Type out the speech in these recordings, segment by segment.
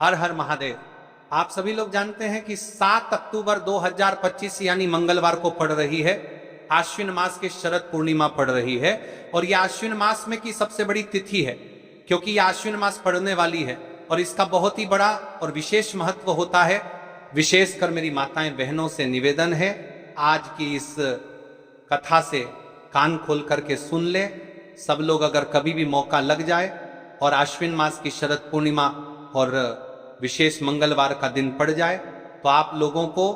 हर हर महादेव। आप सभी लोग जानते हैं कि 7 अक्टूबर 2025 यानी मंगलवार को पड़ रही है आश्विन मास की शरद पूर्णिमा पड़ रही है। और यह आश्विन मास में की सबसे बड़ी तिथि है क्योंकि यह आश्विन मास पड़ने वाली है और इसका बहुत ही बड़ा और विशेष महत्व होता है। विशेषकर मेरी माताएं बहनों से निवेदन है, आज की इस कथा से कान खोल करके सुन ले। सब लोग अगर कभी भी मौका लग जाए और आश्विन मास की शरद पूर्णिमा और विशेष मंगलवार का दिन पड़ जाए तो आप लोगों को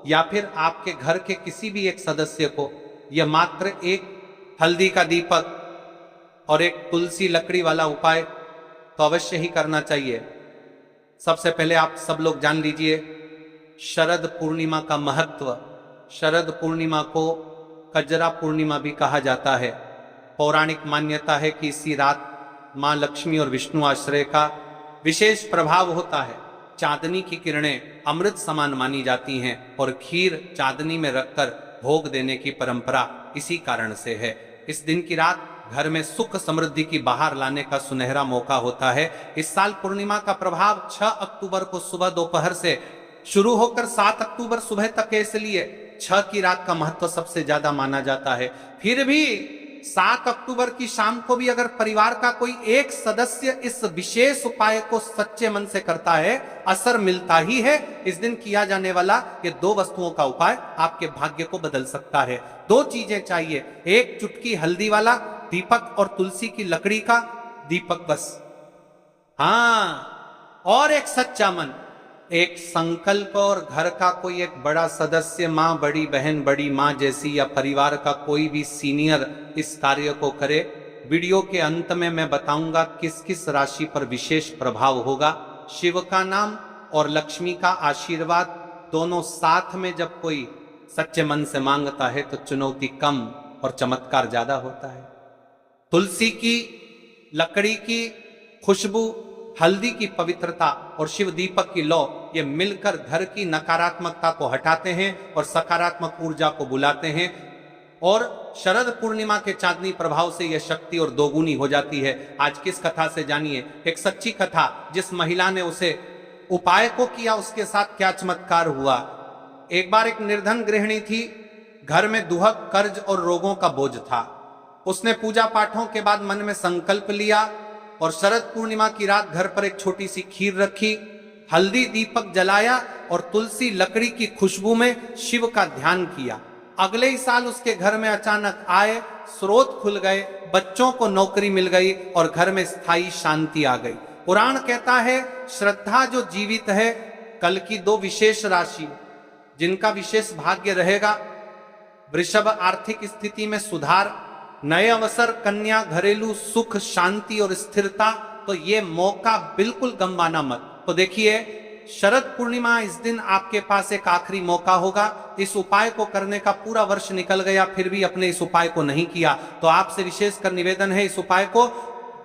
या फिर आपके घर के किसी भी एक सदस्य को यह मात्र एक हल्दी का दीपक और एक तुलसी लकड़ी वाला उपाय तो अवश्य ही करना चाहिए। सबसे पहले आप सब लोग जान लीजिए शरद पूर्णिमा का महत्व। शरद पूर्णिमा को कजरा पूर्णिमा भी कहा जाता है। पौराणिक मान्यता है कि इसी रात मां लक्ष्मी और विष्णु आश्रय का विशेष प्रभाव होता है। चांदनी की किरणें अमृत समान मानी जाती हैं और खीर चांदनी में रखकर भोग देने की परंपरा इसी कारण से है। इस दिन की रात घर में सुख समृद्धि की बाहर लाने का सुनहरा मौका होता है। इस साल पूर्णिमा का प्रभाव 6 अक्टूबर को सुबह दोपहर से शुरू होकर 7 अक्टूबर सुबह तक है, इसलिए 6 की रात का महत्व सबसे ज्यादा माना जाता है। फिर भी 7 अक्टूबर की शाम को भी अगर परिवार का कोई एक सदस्य इस विशेष उपाय को सच्चे मन से करता है, असर मिलता ही है। इस दिन किया जाने वाला ये 2 वस्तुओं का उपाय आपके भाग्य को बदल सकता है। 2 चीजें चाहिए, एक चुटकी हल्दी वाला दीपक और तुलसी की लकड़ी का दीपक बस। हाँ, और एक सच्चा मन, एक संकल्प और घर का कोई एक बड़ा सदस्य, मां, बड़ी बहन, बड़ी मां जैसी या परिवार का कोई भी सीनियर इस कार्य को करे। वीडियो के अंत में मैं बताऊंगा किस किस राशि पर विशेष प्रभाव होगा। शिव का नाम और लक्ष्मी का आशीर्वाद दोनों साथ में जब कोई सच्चे मन से मांगता है तो चुनौती कम और चमत्कार ज्यादा होता है। तुलसी की लकड़ी की खुशबू, हल्दी की पवित्रता और शिव दीपक की लौ, ये मिलकर घर की नकारात्मकता को हटाते हैं और सकारात्मक ऊर्जा को बुलाते हैं। और शरद पूर्णिमा के चांदनी प्रभाव से यह शक्ति और दोगुनी हो जाती है। आज किस कथा से जानिए, एक सच्ची कथा। जिस महिला ने उसे उपाय को किया उसके साथ क्या चमत्कार हुआ। एक बार एक निर्धन गृहिणी थी, घर में दुहक, कर्ज और रोगों का बोझ था। उसने पूजा पाठों के बाद मन में संकल्प लिया और शरद पूर्णिमा की रात घर पर एक छोटी सी खीर रखी, हल्दी दीपक जलाया और तुलसी लकड़ी की खुशबू में शिव का ध्यान किया। अगले ही साल उसके घर में अचानक आय स्रोत खुल गए, बच्चों को नौकरी मिल गई और घर में स्थायी शांति आ गई। पुराण कहता है श्रद्धा जो जीवित है। कल की 2 विशेष राशि जिनका विशेष भाग्य रहेगा, वृषभ आर्थिक स्थिति में सुधार, नए अवसर, कन्या घरेलू सुख, शांति और स्थिरता। तो ये मौका बिल्कुल गंवाना मत। तो देखिए शरद पूर्णिमा इस दिन आपके पास एक आखिरी मौका होगा। इस उपाय को करने का पूरा वर्ष निकल गया, फिर भी अपने इस उपाय को नहीं किया तो आपसे विशेषकर निवेदन है, इस उपाय को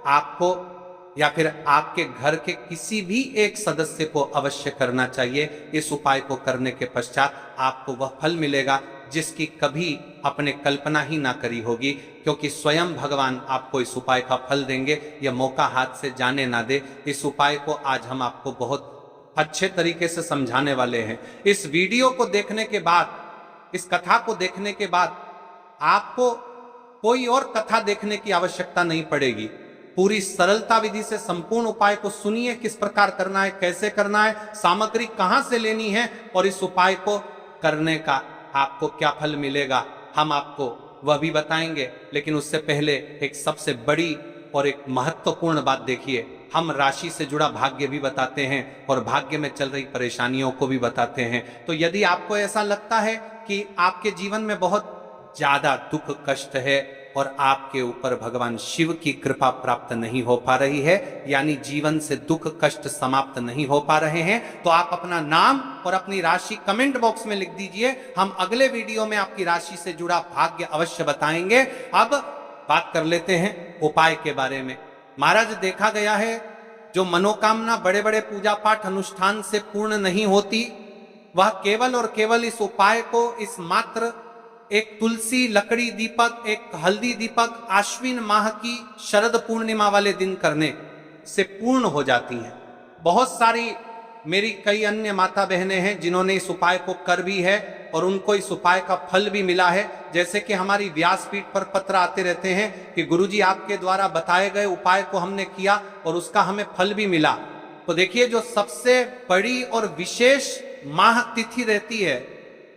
आपको या फिर आपके घर के किसी भी एक सदस्य को अवश्य करना चाहिए। इस उपाय को करने के पश्चात आपको वह फल मिलेगा जिसकी कभी अपने कल्पना ही ना करी होगी, क्योंकि स्वयं भगवान आपको इस उपाय का फल देंगे। यह मौका हाथ से जाने ना दे। इस उपाय को आज हम आपको बहुत अच्छे तरीके से समझाने वाले हैं। इस वीडियो को देखने के बाद, इस कथा को देखने के बाद आपको कोई और कथा देखने की आवश्यकता नहीं पड़ेगी। पूरी सरलता विधि से संपूर्ण उपाय को सुनिए, किस प्रकार करना है, कैसे करना है, सामग्री कहां से लेनी है और इस उपाय को करने का आपको क्या फल मिलेगा, हम आपको वह भी बताएंगे। लेकिन उससे पहले एक सबसे बड़ी और एक महत्वपूर्ण बात देखिए, हम राशि से जुड़ा भाग्य भी बताते हैं और भाग्य में चल रही परेशानियों को भी बताते हैं। तो यदि आपको ऐसा लगता है कि आपके जीवन में बहुत ज्यादा दुख कष्ट है और आपके ऊपर भगवान शिव की कृपा प्राप्त नहीं हो पा रही है, यानी जीवन से दुख कष्ट समाप्त नहीं हो पा रहे हैं, तो आप अपना नाम और अपनी राशि कमेंट बॉक्स में लिख दीजिए। हम अगले वीडियो में आपकी राशि से जुड़ा भाग्य अवश्य बताएंगे। अब बात कर लेते हैं उपाय के बारे में। महाराज, देखा गया है जो मनोकामना बड़े बड़े पूजा पाठ अनुष्ठान से पूर्ण नहीं होती, वह केवल और केवल इस उपाय को, इस मात्र एक तुलसी लकड़ी दीपक, एक हल्दी दीपक आश्विन माह की शरद पूर्णिमा वाले दिन करने से पूर्ण हो जाती हैं। बहुत सारी मेरी कई अन्य माता बहनें हैं जिन्होंने इस उपाय को कर भी है और उनको इस उपाय का फल भी मिला है। जैसे कि हमारी व्यासपीठ पर पत्र आते रहते हैं कि गुरुजी आपके द्वारा बताए गए उपाय को हमने किया और उसका हमें फल भी मिला। तो देखिए, जो सबसे बड़ी और विशेष माह तिथि रहती है,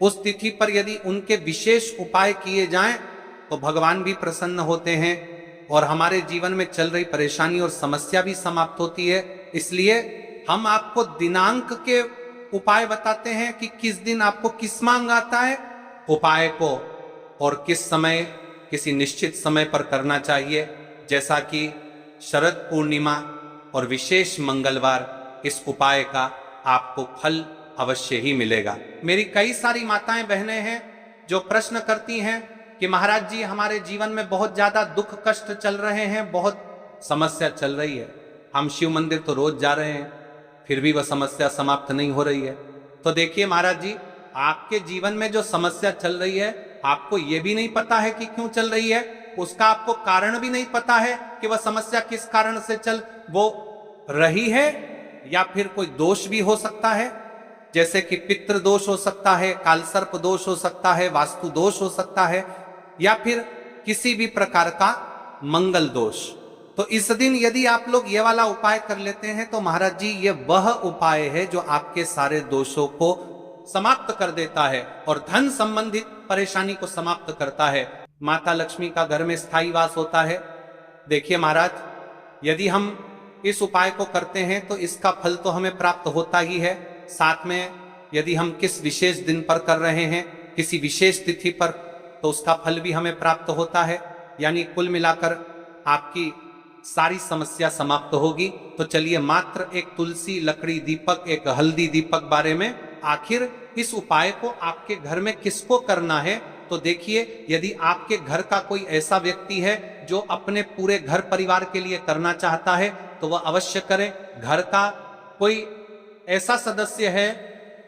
उस तिथि पर यदि उनके विशेष उपाय किए जाएं तो भगवान भी प्रसन्न होते हैं और हमारे जीवन में चल रही परेशानी और समस्या भी समाप्त होती है। इसलिए हम आपको दिनांक के उपाय बताते हैं कि किस दिन आपको किस मांग आता है उपाय को और किस समय, किसी निश्चित समय पर करना चाहिए। जैसा कि शरद पूर्णिमा और विशेष मंगलवार, इस उपाय का आपको फल अवश्य ही मिलेगा। मेरी कई सारी माताएं बहनें हैं जो प्रश्न करती हैं कि महाराज जी, हमारे जीवन में बहुत ज्यादा दुख कष्ट चल रहे हैं, बहुत समस्या चल रही है, हम शिव मंदिर तो रोज जा रहे हैं, फिर भी वह समस्या समाप्त नहीं हो रही है। तो देखिए महाराज जी, आपके जीवन में जो समस्या चल रही है, आपको यह भी नहीं पता है कि क्यों चल रही है, उसका आपको कारण भी नहीं पता है कि वह समस्या किस कारण से चल वो रही है, या फिर कोई दोष भी हो सकता है, जैसे कि पितृ दोष हो सकता है, कालसर्प दोष हो सकता है, वास्तु दोष हो सकता है, या फिर किसी भी प्रकार का मंगल दोष। तो इस दिन यदि आप लोग ये वाला उपाय कर लेते हैं तो महाराज जी, ये वह उपाय है जो आपके सारे दोषों को समाप्त कर देता है और धन संबंधित परेशानी को समाप्त करता है। माता लक्ष्मी का घर में स्थायी वास होता है। देखिए महाराज, यदि हम इस उपाय को करते हैं तो इसका फल तो हमें प्राप्त होता ही है, साथ में यदि हम किस विशेष दिन पर कर रहे हैं, किसी विशेष तिथि पर, तो उसका फल भी हमें प्राप्त होता है। यानी कुल मिलाकर आपकी सारी समस्या समाप्त होगी। तो चलिए, मात्र एक तुलसी लकड़ी दीपक, एक हल्दी दीपक बारे में, आखिर इस उपाय को आपके घर में किसको करना है। तो देखिए, यदि आपके घर का कोई ऐसा व्यक्ति है जो अपने पूरे घर परिवार के लिए करना चाहता है तो वह अवश्य करे। घर का कोई ऐसा सदस्य है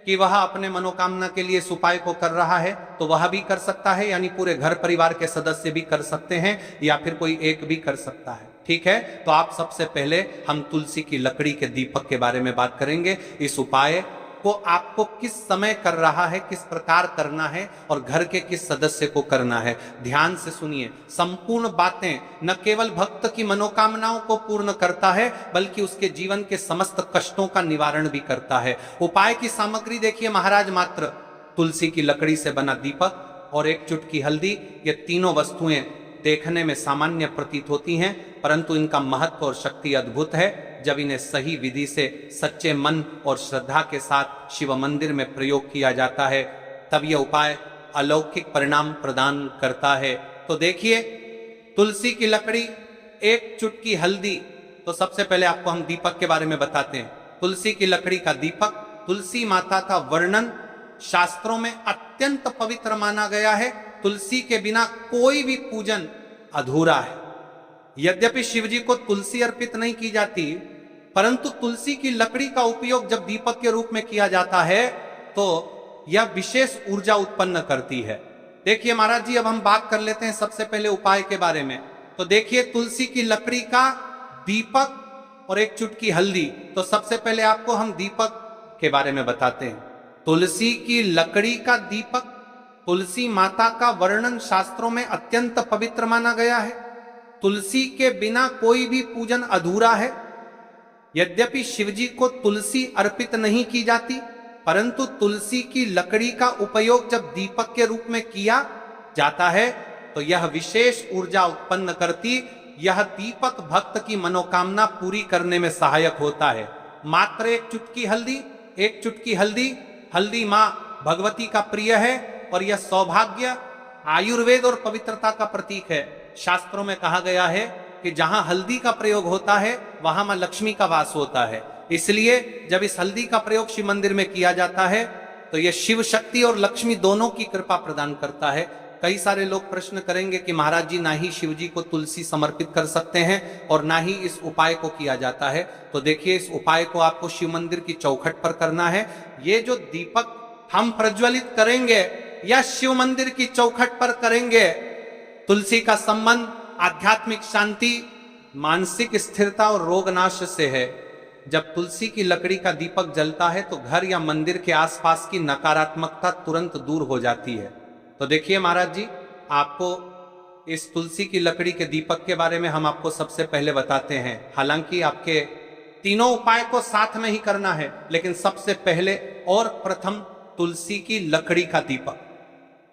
कि वह अपने मनोकामना के लिए इस उपाय को कर रहा है तो वह भी कर सकता है, यानी पूरे घर परिवार के सदस्य भी कर सकते हैं, या फिर कोई एक भी कर सकता है। ठीक है, तो आप सबसे पहले हम तुलसी की लकड़ी के दीपक के बारे में बात करेंगे। इस उपाय को आपको किस समय कर रहा है, किस प्रकार करना है और घर के किस सदस्य को करना है, ध्यान से सुनिए। संपूर्ण बातें न केवल भक्त की मनोकामनाओं को पूर्ण करता है बल्कि उसके जीवन के समस्त कष्टों का निवारण भी करता है। उपाय की सामग्री देखिए महाराज, मात्र तुलसी की लकड़ी से बना दीपक और एक चुटकी हल्दी। ये तीनों वस्तुएं देखने में सामान्य प्रतीत होती हैं, परंतु इनका महत्व और शक्ति अद्भुत है। जब इन्हें सही विधि से सच्चे मन और श्रद्धा के साथ शिव मंदिर में प्रयोग किया जाता है, तब यह उपाय अलौकिक परिणाम प्रदान करता है। तो देखिए, तुलसी की लकड़ी, एक चुटकी हल्दी। तो सबसे पहले आपको हम दीपक के बारे में बताते हैं। तुलसी की लकड़ी का दीपक, तुलसी माता का वर्णन शास्त्रों में अत्यंत पवित्र माना गया है। तुलसी के बिना कोई भी पूजन अधूरा है। यद्यपि शिवजी को तुलसी अर्पित नहीं की जाती, परंतु तुलसी की लकड़ी का उपयोग जब दीपक के रूप में किया जाता है तो यह विशेष ऊर्जा उत्पन्न करती है। देखिए महाराज जी, अब हम बात कर लेते हैं सबसे पहले उपाय के बारे में। तो देखिए, तुलसी की लकड़ी का दीपक और एक चुटकी हल्दी। तो सबसे पहले आपको हम दीपक के बारे में बताते हैं। तुलसी की लकड़ी का दीपक, तुलसी माता का वर्णन शास्त्रों में अत्यंत पवित्र माना गया है। तुलसी के बिना कोई भी पूजन अधूरा है। यद्यपि शिवजी को तुलसी अर्पित नहीं की जाती, परंतु तुलसी की लकड़ी का उपयोग जब दीपक के रूप में किया जाता है तो यह विशेष ऊर्जा उत्पन्न करती। यह दीपक भक्त की मनोकामना पूरी करने में सहायक होता है। मात्र एक चुटकी हल्दी, एक चुटकी हल्दी, हल्दी मां भगवती का प्रिय है और यह सौभाग्य, आयुर्वेद और पवित्रता का प्रतीक है। शास्त्रों में कहा गया है कि जहां हल्दी का प्रयोग होता है वहां मां लक्ष्मी का वास होता है। इसलिए जब इस हल्दी का प्रयोग शिव मंदिर में किया जाता है तो यह शिव शक्ति और लक्ष्मी दोनों की कृपा प्रदान करता है। कई सारे लोग प्रश्न करेंगे कि महाराज जी, ना ही शिव जी को तुलसी समर्पित कर सकते हैं और ना ही इस उपाय को किया जाता है। तो देखिए, इस उपाय को आपको शिव मंदिर की चौखट पर करना है। ये जो दीपक हम प्रज्वलित करेंगे या शिव मंदिर की चौखट पर करेंगे, तुलसी का संबंध आध्यात्मिक शांति, मानसिक स्थिरता और रोग नाश से है। जब तुलसी की लकड़ी का दीपक जलता है तो घर या मंदिर के आसपास की नकारात्मकता तुरंत दूर हो जाती है। तो देखिए महाराज जी, आपको इस तुलसी की लकड़ी के दीपक के बारे में हम आपको सबसे पहले बताते हैं। हालांकि आपके तीनों उपाय को साथ में ही करना है, लेकिन सबसे पहले और प्रथम तुलसी की लकड़ी का दीपक।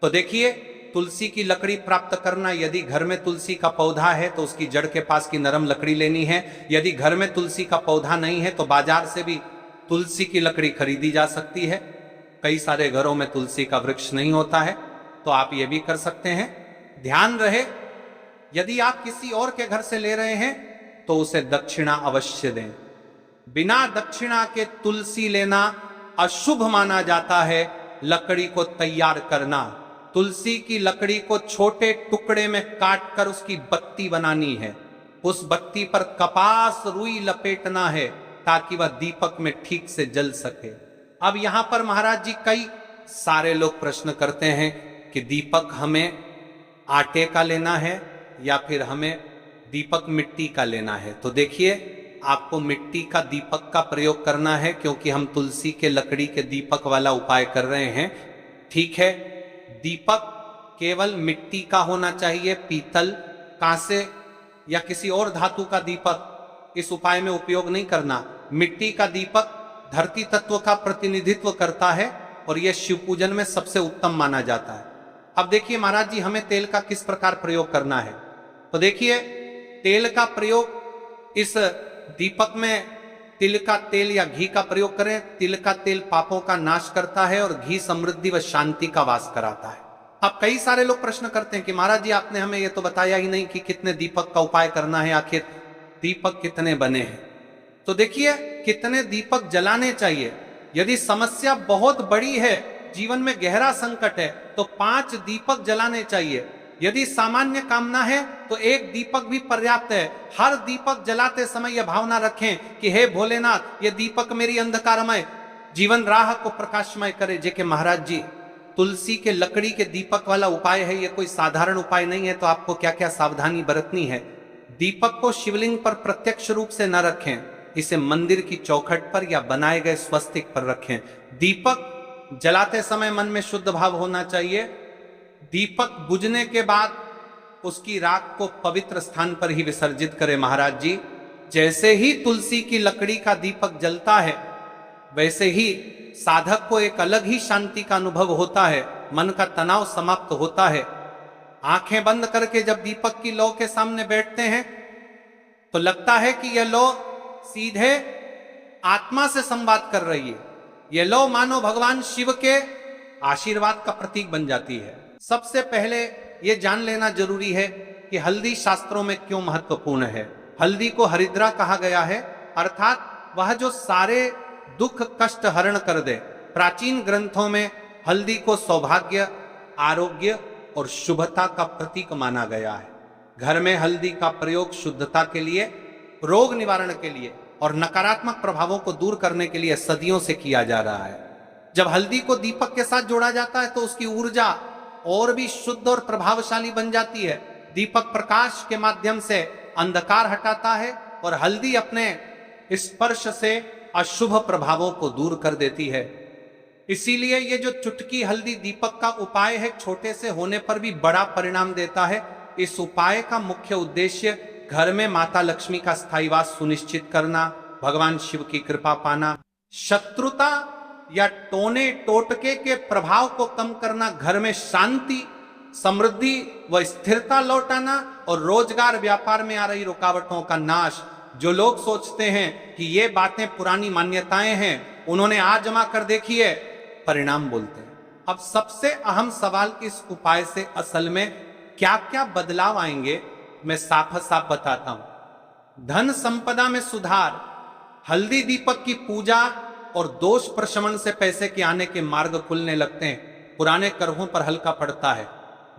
तो देखिए, तुलसी की लकड़ी प्राप्त करना, यदि घर में तुलसी का पौधा है तो उसकी जड़ के पास की नरम लकड़ी लेनी है। यदि घर में तुलसी का पौधा नहीं है तो बाजार से भी तुलसी की लकड़ी खरीदी जा सकती है। कई सारे घरों में तुलसी का वृक्ष नहीं होता है, तो आप ये भी कर सकते हैं। ध्यान रहे, यदि आप किसी और के घर से ले रहे हैं तो उसे दक्षिणा अवश्य दें। बिना दक्षिणा के तुलसी लेना अशुभ माना जाता है। लकड़ी को तैयार करना, तुलसी की लकड़ी को छोटे टुकड़े में काट कर उसकी बत्ती बनानी है। उस बत्ती पर कपास रुई लपेटना है ताकि वह दीपक में ठीक से जल सके। अब यहां पर महाराज जी कई सारे लोग प्रश्न करते हैं कि दीपक हमें आटे का लेना है या फिर हमें दीपक मिट्टी का लेना है। तो देखिए, आपको मिट्टी का दीपक का प्रयोग करना है, क्योंकि हम तुलसी के लकड़ी के दीपक वाला उपाय कर रहे हैं। ठीक है, दीपक केवल मिट्टी का होना चाहिए। पीतल, कांसे या किसी और धातु का दीपक इस उपाय में उपयोग नहीं करना। मिट्टी का दीपक धरती तत्व का प्रतिनिधित्व करता है और यह शिव पूजन में सबसे उत्तम माना जाता है। अब देखिए महाराज जी, हमें तेल का किस प्रकार प्रयोग करना है। तो देखिए, तेल का प्रयोग, इस दीपक में तिल का तेल या घी का प्रयोग करें। तिल का तेल पापों का नाश करता है और घी समृद्धि व शांति का वास कराता है। अब कई सारे लोग प्रश्न करते हैं कि महाराज जी, आपने हमें यह तो बताया ही नहीं कि कितने दीपक का उपाय करना है, आखिर दीपक कितने बने हैं। तो देखिए, कितने दीपक जलाने चाहिए। यदि समस्या बहुत बड़ी है, जीवन में गहरा संकट है, तो 5 दीपक जलाने चाहिए। यदि सामान्य कामना है तो 1 दीपक भी पर्याप्त है। हर दीपक जलाते समय यह भावना रखें कि हे भोलेनाथ, ये दीपक मेरी अंधकारमय जीवन राह को प्रकाशमय करे। जे के महाराज जी, तुलसी के लकड़ी के दीपक वाला उपाय है, ये कोई साधारण उपाय नहीं है। तो आपको क्या क्या सावधानी बरतनी है। दीपक को शिवलिंग पर प्रत्यक्ष रूप से न रखें, इसे मंदिर की चौखट पर या बनाए गए स्वस्तिक पर रखें। दीपक जलाते समय मन में शुद्ध भाव होना चाहिए। दीपक बुझने के बाद उसकी राख को पवित्र स्थान पर ही विसर्जित करें। महाराज जी, जैसे ही तुलसी की लकड़ी का दीपक जलता है, वैसे ही साधक को एक अलग ही शांति का अनुभव होता है। मन का तनाव समाप्त होता है। आंखें बंद करके जब दीपक की लौ के सामने बैठते हैं तो लगता है कि यह लौ सीधे आत्मा से संवाद कर रही है। यह लौ मानो भगवान शिव के आशीर्वाद का प्रतीक बन जाती है। सबसे पहले यह जान लेना जरूरी है कि हल्दी शास्त्रों में क्यों महत्वपूर्ण है। हल्दी को हरिद्रा कहा गया है, अर्थात वह जो सारे दुख कष्ट हरण कर दे। प्राचीन ग्रंथों में हल्दी को सौभाग्य, आरोग्य और शुभता का प्रतीक माना गया है। घर में हल्दी का प्रयोग शुद्धता के लिए, रोग निवारण के लिए और नकारात्मक प्रभावों को दूर करने के लिए सदियों से किया जा रहा है। जब हल्दी को दीपक के साथ जोड़ा जाता है तो उसकी ऊर्जा और भी शुद्ध और प्रभावशाली बन जाती है। दीपक प्रकाश के माध्यम से अंधकार हटाता है और हल्दी अपने स्पर्श से अशुभ प्रभावों को दूर कर देती है। इसीलिए ये जो चुटकी हल्दी दीपक का उपाय है, छोटे से होने पर भी बड़ा परिणाम देता है। इस उपाय का मुख्य उद्देश्य घर में माता लक्ष्मी का स्थायीवास सुनिश्चित करना, भगवान शिव की कृपा पाना, शत्रुता या टोने टोटके के प्रभाव को कम करना, घर में शांति, समृद्धि व स्थिरता लौटाना और रोजगार व्यापार में आ रही रुकावटों का नाश। जो लोग सोचते हैं कि ये बातें पुरानी मान्यताएं हैं, उन्होंने आजमा कर देखिए, परिणाम बोलते हैं। अब सबसे अहम सवाल, इस उपाय से असल में क्या क्या बदलाव आएंगे, मैं साफ साफ बताता हूं। धन संपदा में सुधार, हल्दी दीपक की पूजा और दोष प्रशमन से पैसे के आने के मार्ग खुलने लगते हैं। पुराने करहों पर हल्का पड़ता है,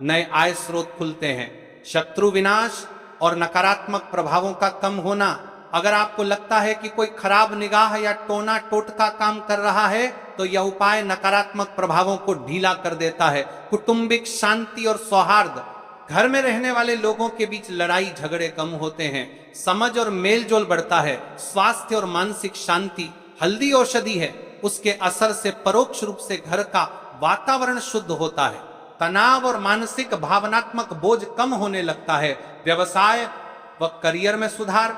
नए आय स्रोत खुलते हैं। शत्रु विनाश और नकारात्मक प्रभावों का कम होना। अगर आपको लगता है कि कोई खराब निगाह या टोना टोटका काम कर रहा है तो यह उपाय नकारात्मक प्रभावों को ढीला कर देता है। कुटुंबिक शांति और सौहार्द, घर में रहने वाले लोगों के बीच लड़ाई झगड़े कम होते हैं, समझ और मेलजोल बढ़ता है, स्वास्थ्य और मानसिक शांति। हल्दी औषधि है, उसके असर से परोक्ष रूप से घर का वातावरण शुद्ध होता है, तनाव और मानसिक भावनात्मक बोझ कम होने लगता है, व्यवसाय व करियर में सुधार,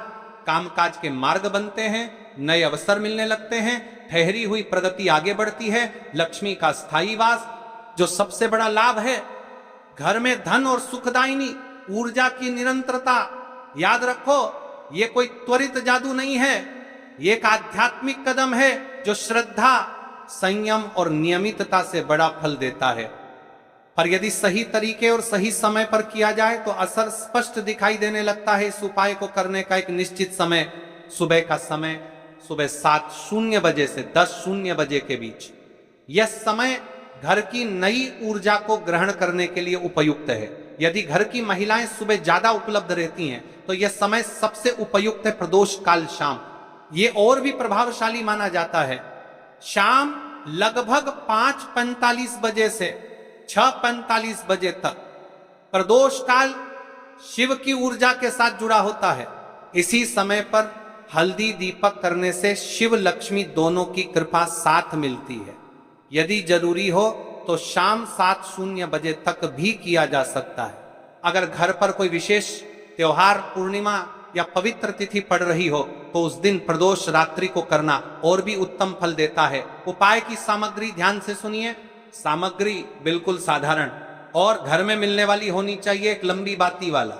कामकाज के मार्ग बनते हैं, नए अवसर मिलने लगते हैं, ठहरी हुई प्रगति आगे बढ़ती है, लक्ष्मी का स्थायी वास। जो सबसे बड़ा लाभ है, घर में धन और सुखदायिनी ऊर्जा की निरंतरता। याद रखो, ये कोई त्वरित जादू नहीं है, ये एक आध्यात्मिक कदम है जो श्रद्धा, संयम और नियमितता से बड़ा फल देता है। पर यदि सही तरीके और सही समय पर किया जाए तो असर स्पष्ट दिखाई देने लगता है। इस उपाय को करने का एक निश्चित समय, सुबह का समय, सुबह 7:00 बजे से 10:00 बजे के बीच। यह समय घर की नई ऊर्जा को ग्रहण करने के लिए उपयुक्त है। यदि घर की महिलाएं सुबह ज्यादा उपलब्ध रहती हैं तो यह समय सबसे उपयुक्त है। प्रदोष काल शाम, ये और भी प्रभावशाली माना जाता है। शाम लगभग 5:45 बजे से 6:45 बजे तक प्रदोष काल शिव की ऊर्जा के साथ जुड़ा होता है। इसी समय पर हल्दी दीपक करने से शिव लक्ष्मी दोनों की कृपा साथ मिलती है। यदि जरूरी हो तो शाम 7:00 बजे तक भी किया जा सकता है। अगर घर पर कोई विशेष त्योहार, पूर्णिमा या पवित्र तिथि पड़ रही हो तो उस दिन प्रदोष रात्रि को करना और भी उत्तम फल देता है। उपाय की सामग्री ध्यान से सुनिए। सामग्री बिल्कुल साधारण और घर में मिलने वाली होनी चाहिए। एक लंबी बाती वाला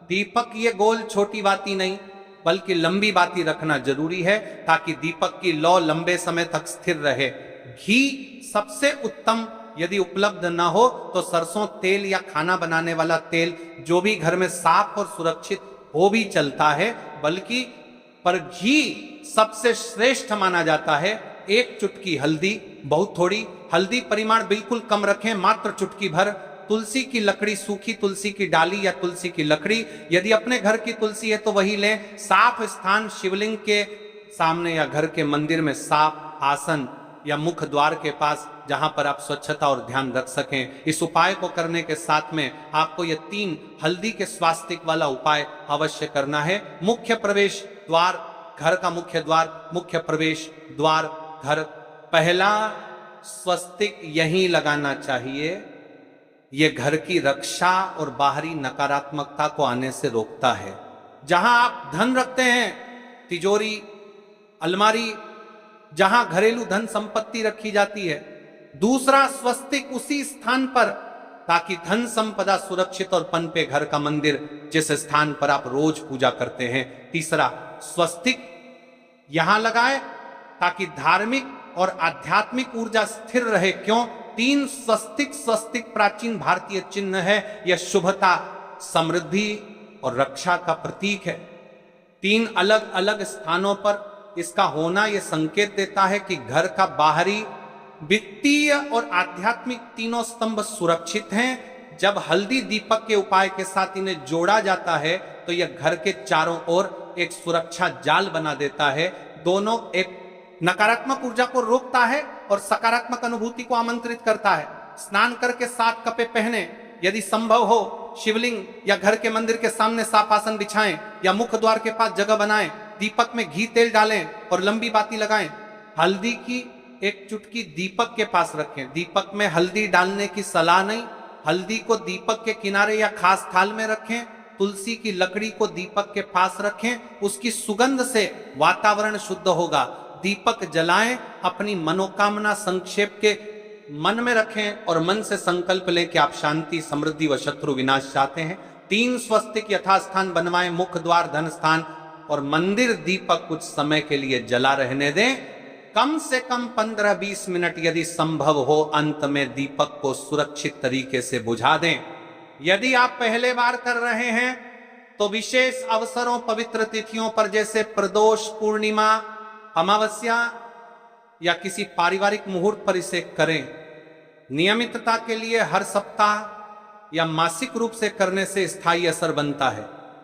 दीपक, ये गोल छोटी बाती नहीं बल्कि लंबी बाती रखना जरूरी है ताकि दीपक की लौ लंबे समय तक स्थिर रहे। घी सबसे उत्तम, यदि उपलब्ध न हो तो सरसों तेल या खाना बनाने वाला तेल, जो भी घर में साफ और सुरक्षित हो भी चलता है, बल्कि पर घी सबसे श्रेष्ठ माना जाता है। एक चुटकी हल्दी, बहुत थोड़ी हल्दी, परिमाण बिल्कुल कम रखें, मात्र चुटकी भर। तुलसी की लकड़ी, सूखी तुलसी की डाली या तुलसी की लकड़ी, यदि अपने घर की तुलसी है तो वही लें। साफ स्थान, शिवलिंग के सामने या घर के मंदिर में साफ आसन या मुख द्वार के पास, जहां पर आप स्वच्छता और ध्यान रख सकें। इस उपाय को करने के साथ में आपको ये 3 हल्दी के स्वास्तिक वाला उपाय अवश्य करना है। मुख्य प्रवेश द्वार, घर का मुख्य द्वार, मुख्य प्रवेश द्वार घर, पहला स्वस्तिक यहीं लगाना चाहिए। यह घर की रक्षा और बाहरी नकारात्मकता को आने से रोकता है। जहां आप धन रखते हैं, तिजोरी, अलमारी, जहां घरेलू धन संपत्ति रखी जाती है, दूसरा स्वस्तिक उसी स्थान पर, ताकि धन संपदा सुरक्षित और पनपे। घर का मंदिर, जिस स्थान पर आप रोज पूजा करते हैं। तीसरा स्वस्तिक यहां लगाए ताकि धार्मिक और आध्यात्मिक ऊर्जा स्थिर रहे। क्यों? 3 स्वस्तिक प्राचीन भारतीय चिन्ह है। यह शुभता, समृद्धि और रक्षा का प्रतीक है। 3 अलग अलग स्थानों पर इसका होना यह संकेत देता है कि घर का बाहरी, वित्तीय और आध्यात्मिक तीनों स्तंभ सुरक्षित हैं। जब हल्दी दीपक के उपाय के साथ इन्हें जोड़ा जाता है तो यह घर के चारों ओर एक सुरक्षा जाल बना देता है। दोनों एक नकारात्मक ऊर्जा को रोकता है और सकारात्मक अनुभूति को आमंत्रित करता है। स्नान करके 7 कपे पहने, यदि संभव हो शिवलिंग या घर के मंदिर के सामने साफ आसन बिछाएं या मुख द्वार के पास जगह बनाएं। दीपक में घी तेल डालें और लंबी बाती लगाएं। हल्दी की एक चुटकी दीपक के पास रखें। दीपक में हल्दी डालने की सलाह नहीं। हल्दी को दीपक के किनारे या खास थाल में रखें। तुलसी की लकड़ी को दीपक के पास रखें। उसकी सुगंध से वातावरण शुद्ध होगा। दीपक जलाएं, अपनी मनोकामना संक्षेप के मन में रखें और मन से संकल्प लें कि आप शांति, समृद्धि व शत्रु विनाश चाहते हैं। 3 स्वस्तिक यथास्थान बनवाएं, मुख द्वार, धन स्थान और मंदिर। दीपक कुछ समय के लिए जला रहने दें, कम से कम 15-20 मिनट यदि संभव हो। अंत में दीपक को सुरक्षित तरीके से बुझा दें। यदि आप पहले बार कर रहे हैं तो विशेष अवसरों, पवित्र तिथियों पर जैसे प्रदोष, पूर्णिमा, अमावस्या या किसी पारिवारिक मुहूर्त पर इसे करें। नियमितता के लिए हर सप्ताह या मासिक रूप से करने से स्थायी असर बनता है,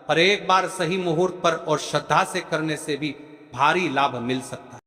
पर एक बार सही मुहूर्त पर और श्रद्धा से करने से भी भारी लाभ मिल सकता है।